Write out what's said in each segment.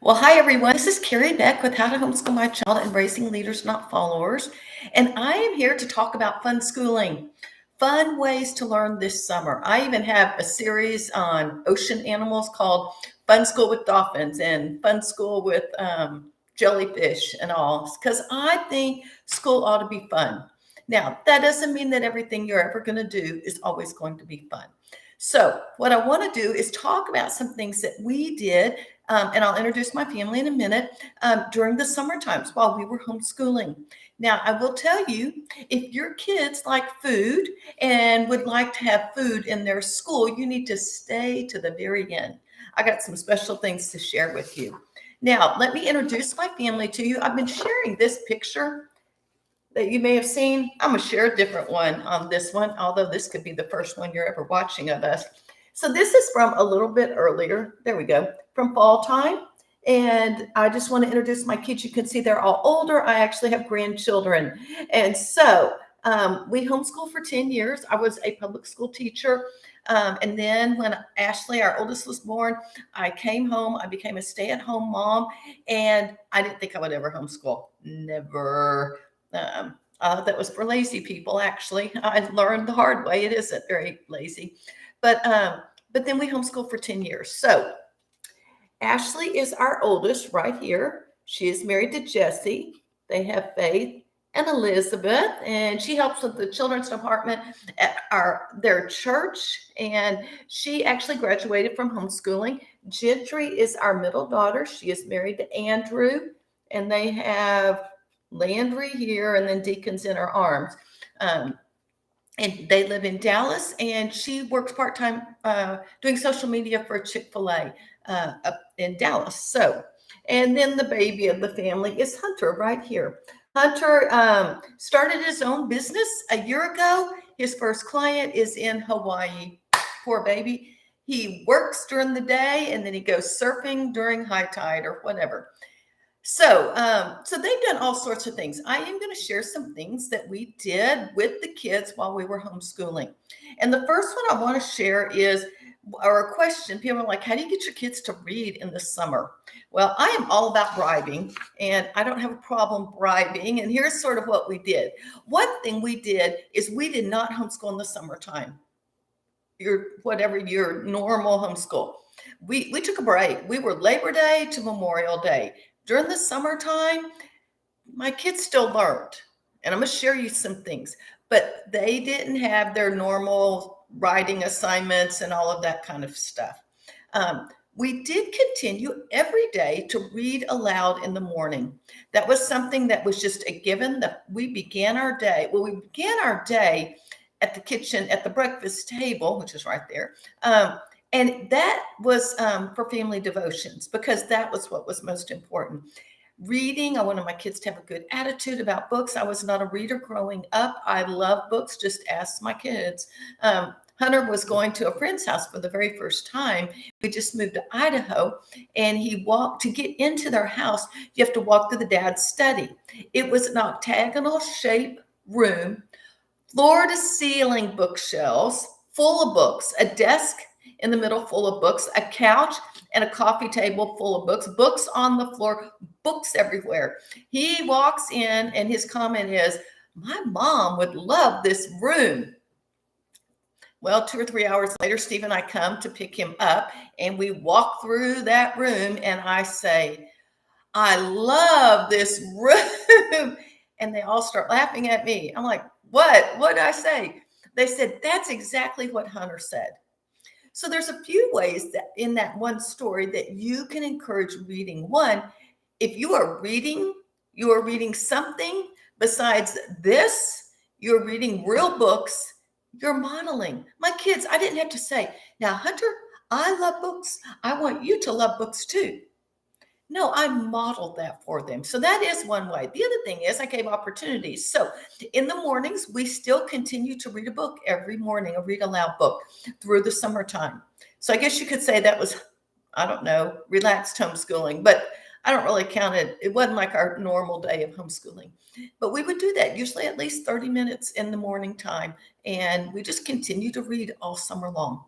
Well, hi everyone. This is Kerry Beck with How to Homeschool My Child and Raising Leaders, Not Followers. And I am here to talk about fun schooling, fun ways to learn this summer. I even have a series on ocean animals called Fun School with Dolphins and Fun School with jellyfish and all, because I think school ought to be fun. Now, that doesn't mean that everything you're ever going to do is always going to be fun. So, what I want to do is talk about some things that we did, and I'll introduce my family in a minute, during the summer times while we were homeschooling. Now, I will tell you, if your kids like food and would like to have food in their school, you need to stay to the very end. I got some special things to share with you. Now, let me introduce my family to you. I've been sharing this picture that you may have seen. I'm going to share a different one on this one, although this could be the first one you're ever watching of us. So this is from a little bit earlier. There we go, from fall time. And I just want to introduce my kids. You can see they're all older. I actually have grandchildren. And so we homeschooled for 10 years. I was a public school teacher. And then when Ashley, our oldest, was born, I came home. I became a stay-at-home mom. And I didn't think I would ever homeschool. Never. That was for lazy people, actually. I learned the hard way. It isn't very lazy. But then we homeschooled for 10 years. So Ashley is our oldest right here. She is married to Jesse. They have Faith and Elizabeth, and she helps with the children's department at their church. And she actually graduated from homeschooling. Gentry is our middle daughter. She is married to Andrew, and they have Landry here, and then Deacon's in her arms. And they live in Dallas, and she works part time doing social media for Chick-fil-A up in Dallas. So, and then the baby of the family is Hunter right here. Hunter started his own business a year ago. His first client is in Hawaii. Poor baby. He works during the day, and then he goes surfing during high tide or whatever. So they've done all sorts of things. I am going to share some things that we did with the kids while we were homeschooling. And the first one I want to share is, or a question. People are like, how do you get your kids to read in the summer? Well, I am all about bribing, and I don't have a problem bribing. And here's sort of what we did. One thing we did is we did not homeschool in the summertime. Whatever your normal homeschool. We took a break. We were Labor Day to Memorial Day. During the summertime, my kids still learned, and I'm going to share you some things, but they didn't have their normal writing assignments and all of that kind of stuff. We did continue every day to read aloud in the morning. That was something that was just a given. That we began our day. Well, we began our day at the kitchen, at the breakfast table, which is right there. And that was for family devotions, because that was what was most important. Reading, I wanted my kids to have a good attitude about books. I was not a reader growing up. I love books. Just ask my kids. Hunter was going to a friend's house for the very first time. We just moved to Idaho, and he walked to get into their house. You have to walk to the dad's study. It was an octagonal shaped room, floor to ceiling bookshelves full of books, a desk in the middle full of books, a couch and a coffee table full of books, books on the floor, books everywhere. He walks in, and his comment is, my mom would love this room. Well, 2 or 3 hours later, Steve and I come to pick him up, and we walk through that room, and I say, I love this room. And they all start laughing at me. I'm like, what did I say? They said, that's exactly what Hunter said. So there's a few ways that in that one story that you can encourage reading. One, if you are reading something besides this, you're reading real books, you're modeling. My kids, I didn't have to say, now, Hunter, I love books. I want you to love books too. No, I modeled that for them. So that is one way. The other thing is I gave opportunities. So in the mornings, we still continue to read a book every morning, a read aloud book through the summertime. So I guess you could say that was, I don't know, relaxed homeschooling, but I don't really count it. It wasn't like our normal day of homeschooling, but we would do that usually at least 30 minutes in the morning time. And we just continue to read all summer long.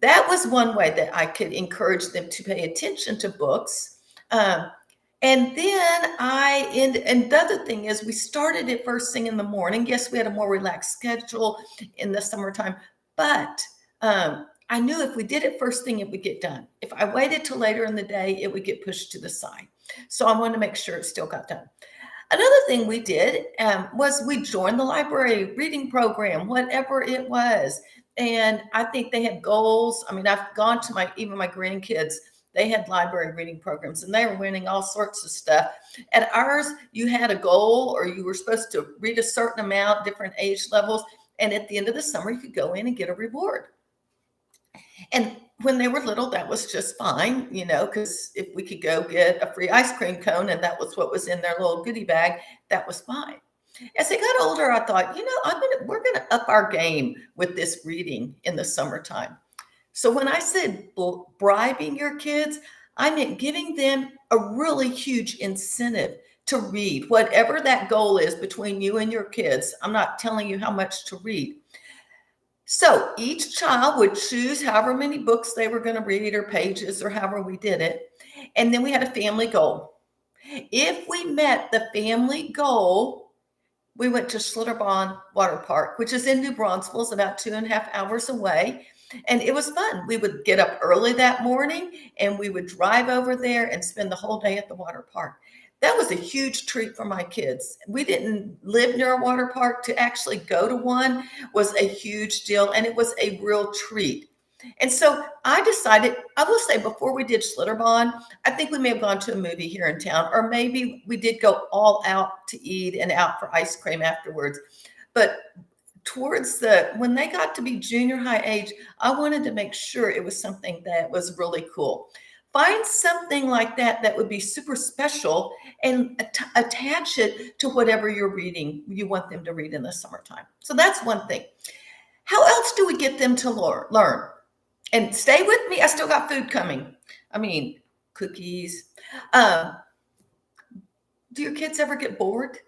That was one way that I could encourage them to pay attention to books. Um, and then and the other thing is we started it first thing in the morning. Yes, we had a more relaxed schedule in the summertime, but I knew if we did it first thing, it would get done. If I waited till later in the day, it would get pushed to the side. So I wanted to make sure it still got done. Another thing we did was we joined the library reading program, whatever it was. And I think they had goals. I mean, I've gone to even my grandkids, they had library reading programs and they were winning all sorts of stuff. At ours, you had a goal or you were supposed to read a certain amount, different age levels. And at the end of the summer, you could go in and get a reward. And when they were little, that was just fine, because if we could go get a free ice cream cone and that was what was in their little goodie bag, that was fine. As they got older, I thought, we're gonna up our game with this reading in the summertime. So when I said bribing your kids, I meant giving them a really huge incentive to read, whatever that goal is between you and your kids. I'm not telling you how much to read. So each child would choose however many books they were going to read or pages or however we did it. And then we had a family goal. If we met the family goal, we went to Schlitterbahn Water Park, which is in New Braunfels, about 2.5 hours away. And it was fun. We would get up early that morning and we would drive over there and spend the whole day at the water park. That was a huge treat for my kids. We didn't live near a water park. To actually go to one was a huge deal, and it was a real treat. And so I decided, I will say, before we did Schlitterbahn, I think we may have gone to a movie here in town, or maybe we did go all out to eat and out for ice cream afterwards. But when they got to be junior high age, I wanted to make sure it was something that was really cool. Find something like that would be super special and attach it to whatever you want them to read in the summertime. So that's one thing. How else do we get them to learn? And stay with me. I still got food coming. I mean, cookies. Do your kids ever get bored?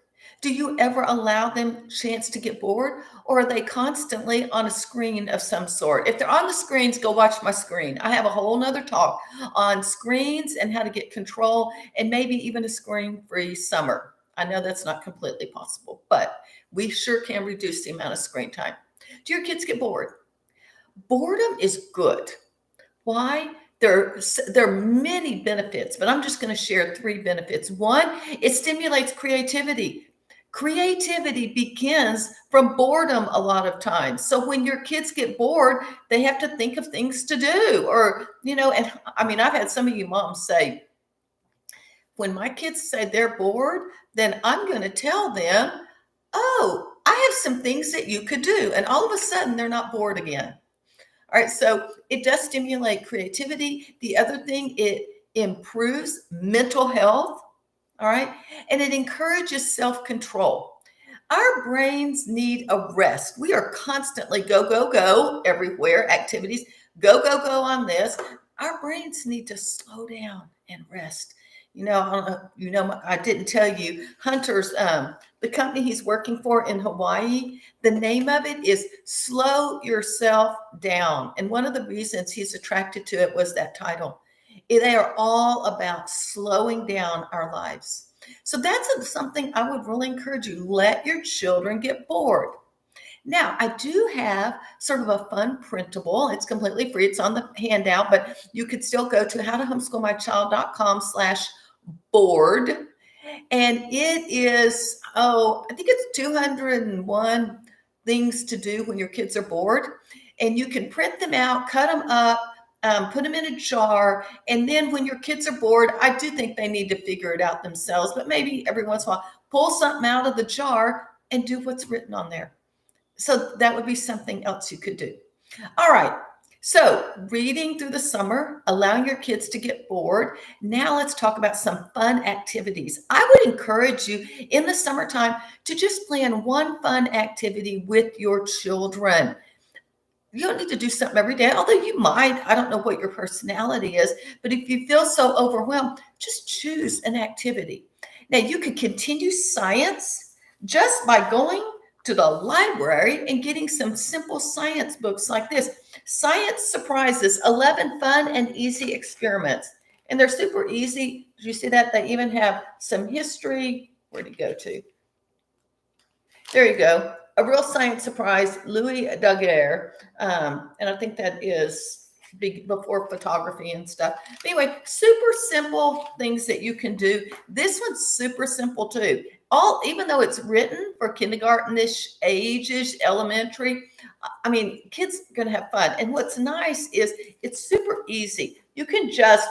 Do you ever allow them a chance to get bored? Or are they constantly on a screen of some sort? If they're on the screens, go watch my screen. I have a whole nother talk on screens and how to get control and maybe even a screen-free summer. I know that's not completely possible, but we sure can reduce the amount of screen time. Do your kids get bored? Boredom is good. Why? There are many benefits, but I'm just going to share 3 benefits. One, it stimulates creativity. Creativity begins from boredom a lot of times. So when your kids get bored, they have to think of things to do. And I mean, I've had some of you moms say, when my kids say they're bored, then I'm going to tell them, oh, I have some things that you could do. And all of a sudden, they're not bored again. All right, so it does stimulate creativity. The other thing, it improves mental health. All right, and it encourages self-control. Our brains need a rest. We are constantly go, go, go everywhere, activities, go, go, go on this. Our brains need to slow down and rest. I didn't tell you, Hunter's, the company he's working for in Hawaii, the name of it is Slow Yourself Down. And one of the reasons he's attracted to it was that title. They are all about slowing down our lives. So that's something I would really encourage you. Let your children get bored. Now, I do have sort of a fun printable. It's completely free. It's on the handout, but you could still go to howtohomeschoolmychild.com/board. And it is, I think it's 201 things to do when your kids are bored. And you can print them out, cut them up, put them in a jar. And then when your kids are bored, I do think they need to figure it out themselves, but maybe every once in a while, pull something out of the jar and do what's written on there. So that would be something else you could do. All right. So reading through the summer, allowing your kids to get bored. Now let's talk about some fun activities. I would encourage you in the summertime to just plan one fun activity with your children. You don't need to do something every day, although you might. I don't know what your personality is, but if you feel so overwhelmed, just choose an activity. Now, you can continue science just by going to the library and getting some simple science books like this. Science Surprises, 11 Fun and Easy Experiments. And they're super easy. Did you see that? They even have some history. Where'd it go to? There you go. A Real Science Surprise, Louis Daguerre. And I think that is before photography and stuff. But anyway, super simple things that you can do. This one's super simple too. Even though it's written for kindergarten-ish ages, elementary, I mean, kids are going to have fun. And what's nice is it's super easy. You can just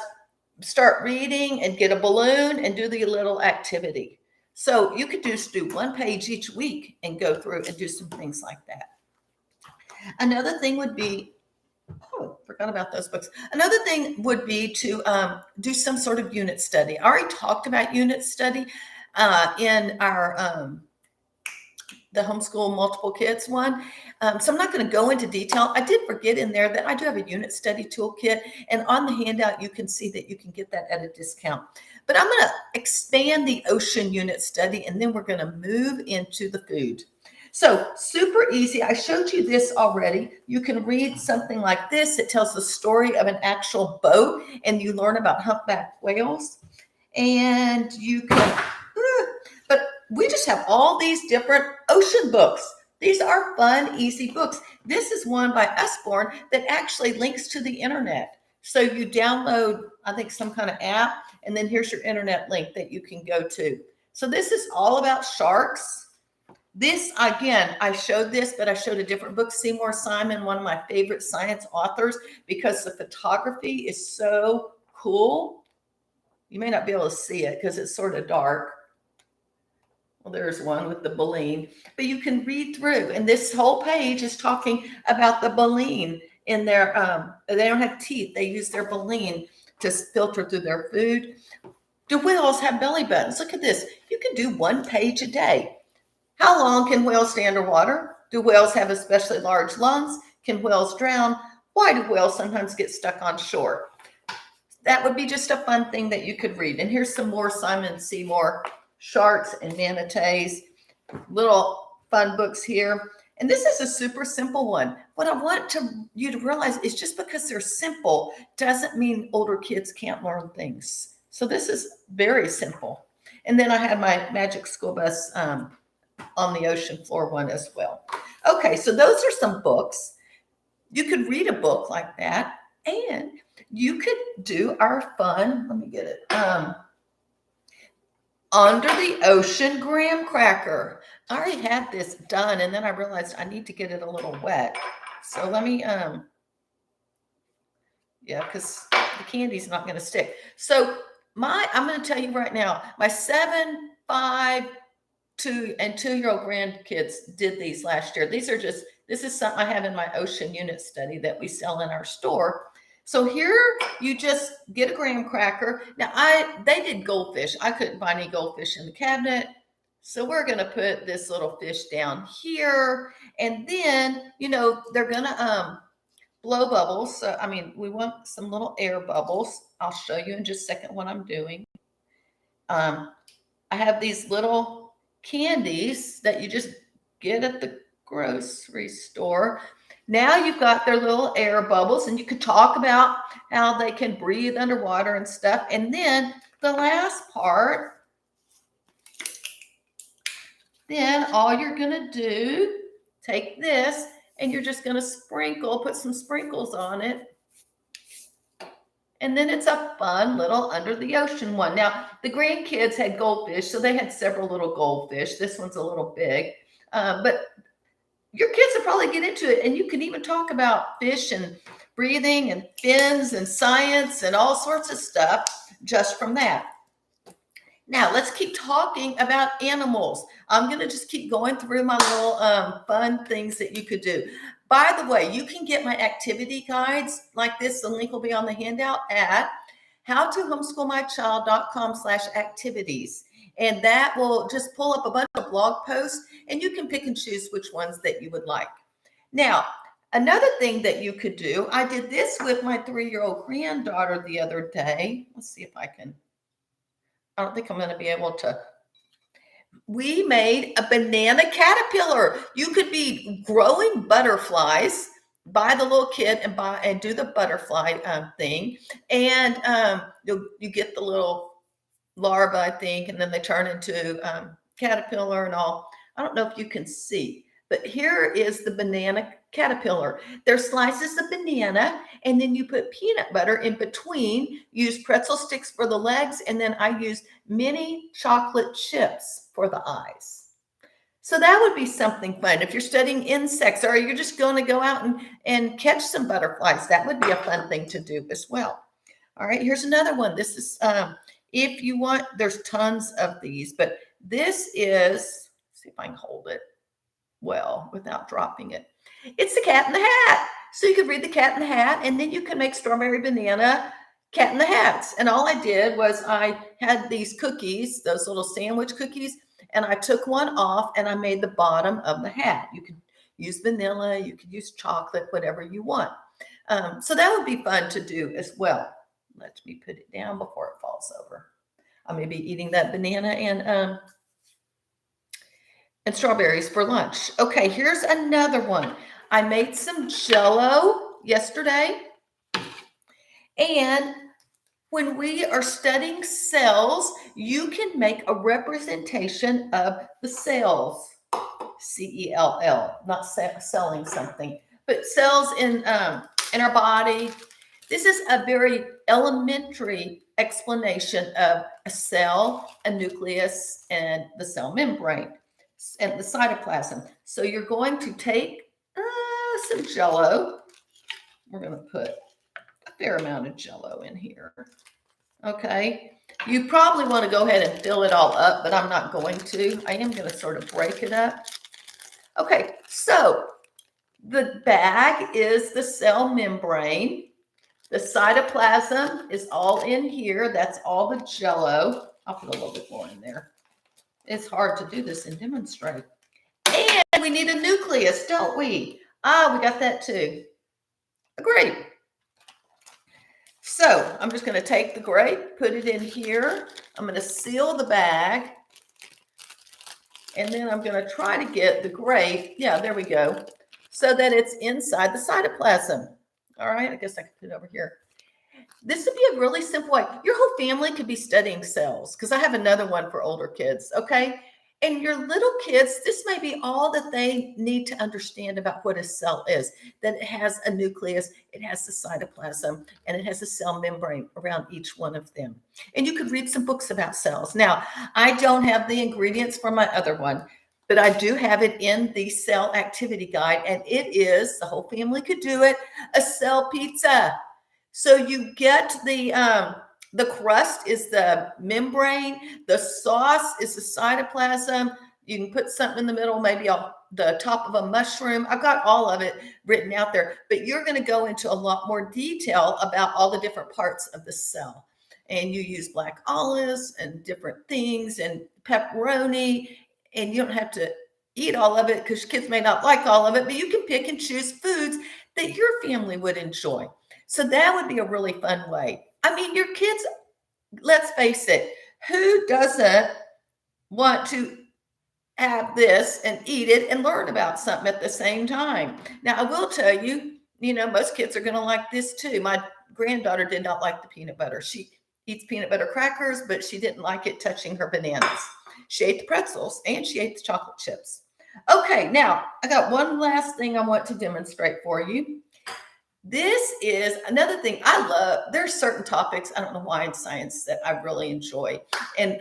start reading and get a balloon and do the little activity. So you could just do one page each week and go through and do some things like that. Another thing would be, oh, forgot about those books. Another thing would be to do some sort of unit study. I already talked about unit study in our the homeschool multiple kids one. So I'm not going to go into detail. I did forget in there that I do have a unit study toolkit, and on the handout you can see that you can get that at a discount. But I'm going to expand the ocean unit study, and then we're going to move into the food. So super easy. I showed you this already. You can read something like this. It tells the story of an actual boat, and you learn about humpback whales. And you can, but we just have all these different ocean books. These are fun, easy books. This is one by Usborne that actually links to the internet. So you download, I think, some kind of app, and then here's your internet link that you can go to. So this is all about sharks. This, again, I showed this, but I showed a different book, Seymour Simon, one of my favorite science authors, because the photography is so cool. You may not be able to see it because it's sort of dark. Well, there's one with the baleen, but you can read through, and this whole page is talking about the baleen in their, they don't have teeth. They use their baleen to filter through their food. Do whales have belly buttons? Look at this. You can do one page a day. How long can whales stay underwater? Do whales have especially large lungs? Can whales drown? Why do whales sometimes get stuck on shore? That would be just a fun thing that you could read. And here's some more Simon Seymour sharks and manatees, little fun books here. And this is a super simple one. What I want you to realize is just because they're simple doesn't mean older kids can't learn things. So this is very simple. And then I had my Magic School Bus on the ocean floor one as well. Okay, so those are some books. You could read a book like that, and you could do our fun, let me get it, Under the Ocean graham cracker. I already had this done, and then I realized I need to get it a little wet. So let me, yeah, because the candy's not going to stick. So I'm going to tell you right now, my 7, 5, 2, and 2-year-old grandkids did these last year. This is something I have in my ocean unit study that we sell in our store. So here you just get a graham cracker. Now they did goldfish. I couldn't find any goldfish in the cabinet. So we're going to put this little fish down here. And then, they're going to blow bubbles. So, we want some little air bubbles. I'll show you in just a second what I'm doing. I have these little candies that you just get at the grocery store. Now you've got their little air bubbles, and you can talk about how they can breathe underwater and stuff. And then the last part, then all you're going to do, take this, and you're just going to put some sprinkles on it. And then it's a fun little under the ocean one. Now, the grandkids had goldfish, so they had several little goldfish. This one's a little big, but your kids will probably get into it. And you can even talk about fish and breathing and fins and science and all sorts of stuff just from that. Now, let's keep talking about animals. I'm going to just keep going through my little fun things that you could do. By the way, you can get my activity guides like this. The link will be on the handout at howtohomeschoolmychild.com/activities. And that will just pull up a bunch of blog posts, and you can pick and choose which ones that you would like. Now, another thing that you could do, I did this with my 3-year-old granddaughter the other day. Let's see if I don't think I'm going to be able to. We made a banana caterpillar. You could be growing butterflies buy the little kit and do the butterfly thing, and you get the little larva, I think, and then they turn into caterpillar and all. I don't know if you can see, but here is the banana caterpillar. There's slices of banana, and then you put peanut butter in between. Use pretzel sticks for the legs, and then I use mini chocolate chips for the eyes. So that would be something fun. If you're studying insects or you're just going to go out and catch some butterflies, that would be a fun thing to do as well. All right, here's another one. This is, if you want, there's tons of these, but this is, see if I can hold it well without dropping it. It's the Cat in the Hat. So you could read the Cat in the Hat, and then you can make strawberry banana Cat in the Hats. And all I did was I had these cookies, those little sandwich cookies, and I took one off and I made the bottom of the hat. You could use vanilla, you could use chocolate, whatever you want. So that would be fun to do as well. Let me put it down before it falls over. I'm going to be eating that banana and strawberries for lunch. Okay, here's another one. I made some Jell-O yesterday, and when we are studying cells, you can make a representation of the cells. C-E-L-L, not selling something, but cells in our body. This is a very elementary explanation of a cell, a nucleus, and the cell membrane, and the cytoplasm. So you're going to take some Jell-O. We're going to put a fair amount of Jell-O in here. Okay. You probably want to go ahead and fill it all up, but I'm not going to. I am going to sort of break it up. Okay, so the bag is the cell membrane. The cytoplasm is all in here. That's all the Jell-O. I'll put a little bit more in there. It's hard to do this and demonstrate. And we need a nucleus, don't we? We got that too. Great. So I'm just going to take the grape, put it in here. I'm going to seal the bag. And then I'm going to try to get the grape. Yeah, there we go. So that it's inside the cytoplasm. All right, I guess I can put it over here. This would be a really simple way. Your whole family could be studying cells, because I have another one for older kids, okay? And your little kids, this may be all that they need to understand about what a cell is, that it has a nucleus, it has the cytoplasm, and it has a cell membrane around each one of them. And you could read some books about cells. Now, I don't have the ingredients for my other one, but I do have it in the cell activity guide, and it is, the whole family could do it, a cell pizza. So you get the crust is the membrane, the sauce is the cytoplasm. You can put something in the middle, maybe the top of a mushroom. I've got all of it written out there, but you're going to go into a lot more detail about all the different parts of the cell. And you use black olives and different things and pepperoni, and you don't have to eat all of it because kids may not like all of it, but you can pick and choose foods that your family would enjoy. So that would be a really fun way. I mean, your kids, let's face it, who doesn't want to have this and eat it and learn about something at the same time? Now, I will tell you, most kids are going to like this too. My granddaughter did not like the peanut butter. She eats peanut butter crackers, but she didn't like it touching her bananas. She ate the pretzels and she ate the chocolate chips. Okay, now I got one last thing I want to demonstrate for you. This is another thing I love. There's certain topics, I don't know why, in science that I really enjoy. And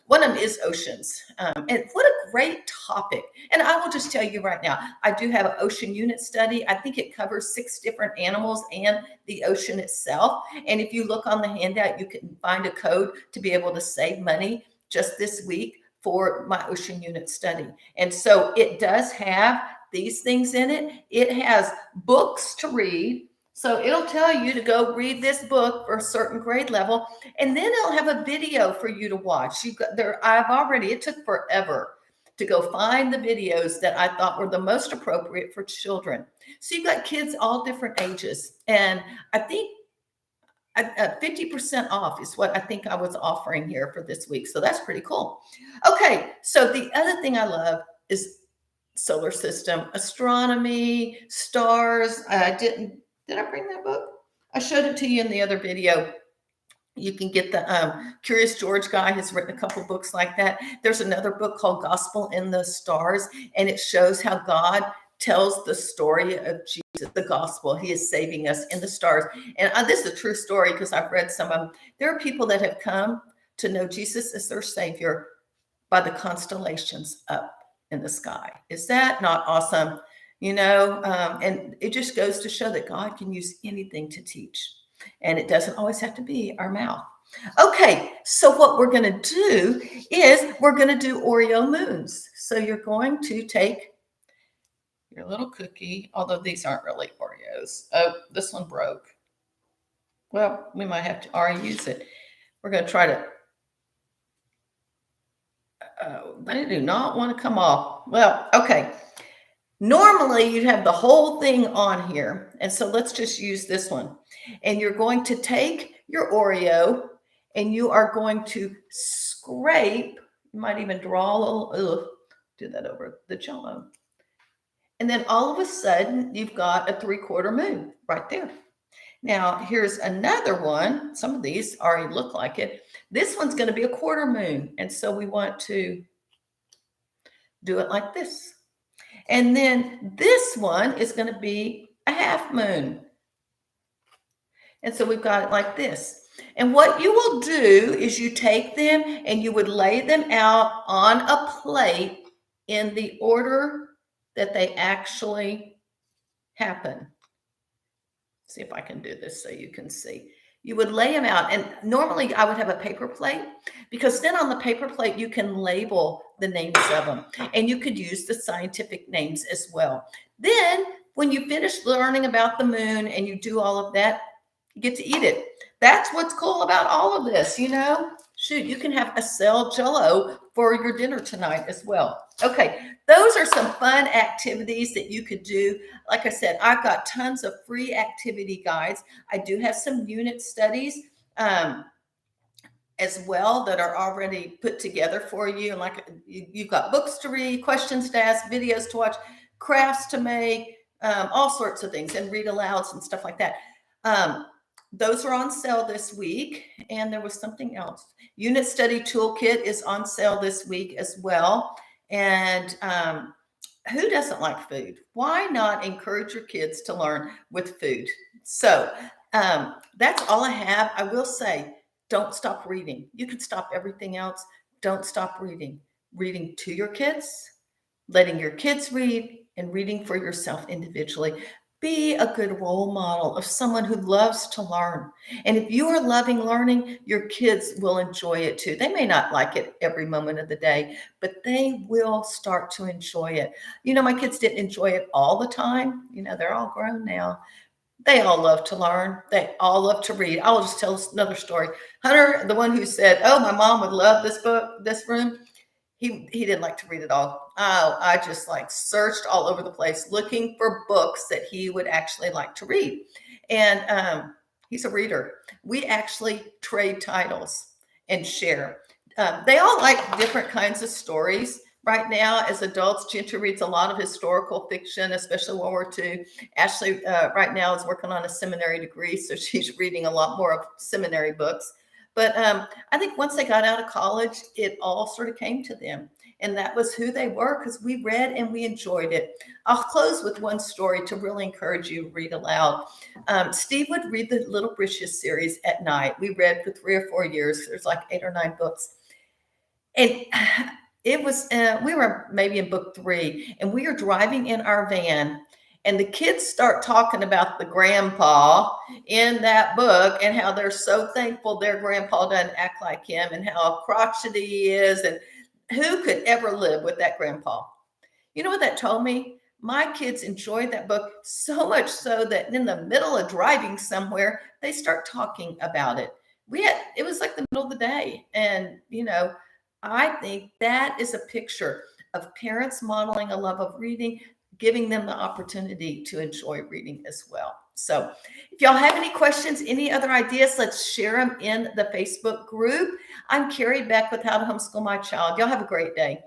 one of them is oceans. And what a great topic. And I will just tell you right now, I do have an ocean unit study. I think it covers 6 different animals and the ocean itself. And if you look on the handout, you can find a code to be able to save money just this week for my ocean unit study. And so it does have these things in it. It has books to read. So it'll tell you to go read this book for a certain grade level. And then it'll have a video for you to watch. It took forever to go find the videos that I thought were the most appropriate for children. So you've got kids all different ages. And I think 50% off is what I think I was offering here for this week. So that's pretty cool. Okay. So the other thing I love is solar system, astronomy, stars. Did I bring that book? I showed it to you in the other video. You can get the Curious George guy has written a couple books like that. There's another book called Gospel in the Stars, and it shows how God tells the story of Jesus, the gospel. He is saving us in the stars. And this is a true story because I've read some of them. There are people that have come to know Jesus as their Savior by the constellations up in the sky. Is that not awesome? And it just goes to show that God can use anything to teach. And it doesn't always have to be our mouth. Okay, so what we're going to do is we're going to do Oreo moons. So you're going to take your little cookie, although these aren't really Oreos. Oh, this one broke. Well, we might have to already use it. We're going to try to they do not want to come off. Well, okay. Normally you'd have the whole thing on here. And so let's just use this one. And you're going to take your Oreo and you are going to scrape. You might even draw a little, do that over the Jello. And then all of a sudden you've got a 3/4 moon right there. Now here's another one. Some of these already look like it. This one's going to be a 1/4 moon. And so we want to do it like this. And then this one is going to be a 1/2 moon. And so we've got it like this. And what you will do is you take them and you would lay them out on a plate in the order that they actually happen. See if I can do this so you can see. You would lay them out, and normally I would have a paper plate because then on the paper plate you can label the names of them, and you could use the scientific names as well. Then when you finish learning about the moon and you do all of that, you get to eat it. That's what's cool about all of this, Shoot, you can have a cell Jello for your dinner tonight as well. Okay, those are some fun activities that you could do. Like I said, I've got tons of free activity guides. I do have some unit studies as well that are already put together for you. And like you've got books to read, questions to ask, videos to watch, crafts to make, all sorts of things, and read alouds and stuff like that. Those are on sale this week. And there was something else. Unit Study Toolkit is on sale this week as well. And who doesn't like food? Why not encourage your kids to learn with food? So that's all I have. I will say, don't stop reading. You can stop everything else. Don't stop reading. Reading to your kids, letting your kids read, and reading for yourself individually. Be a good role model of someone who loves to learn. And if you are loving learning, your kids will enjoy it too. They may not like it every moment of the day, but they will start to enjoy it. My kids didn't enjoy it all the time. They're all grown now. They all love to learn. They all love to read. I'll just tell another story. Hunter, the one who said, "Oh, my mom would love this book, this room." He didn't like to read at all. Oh, I just searched all over the place looking for books that he would actually like to read. And he's a reader. We actually trade titles and share. They all like different kinds of stories. Right now, as adults, Ginger reads a lot of historical fiction, especially World War II. Ashley, right now, is working on a seminary degree, so she's reading a lot more of seminary books. But I think once they got out of college, it all sort of came to them. And that was who they were because we read and we enjoyed it. I'll close with one story to really encourage you to read aloud. Steve would read the Little Britches series at night. We read for 3 or 4 years. There's 8 or 9 books. And it was, we were maybe in book 3, and we are driving in our van. And the kids start talking about the grandpa in that book and how they're so thankful their grandpa doesn't act like him and how crotchety he is and who could ever live with that grandpa. You know what that told me? My kids enjoyed that book so much so that in the middle of driving somewhere, they start talking about it. It was like the middle of the day. And, I think that is a picture of parents modeling a love of reading, giving them the opportunity to enjoy reading as well. So if y'all have any questions, any other ideas, let's share them in the Facebook group. I'm Kerry Beck with How to Homeschool My Child. Y'all have a great day.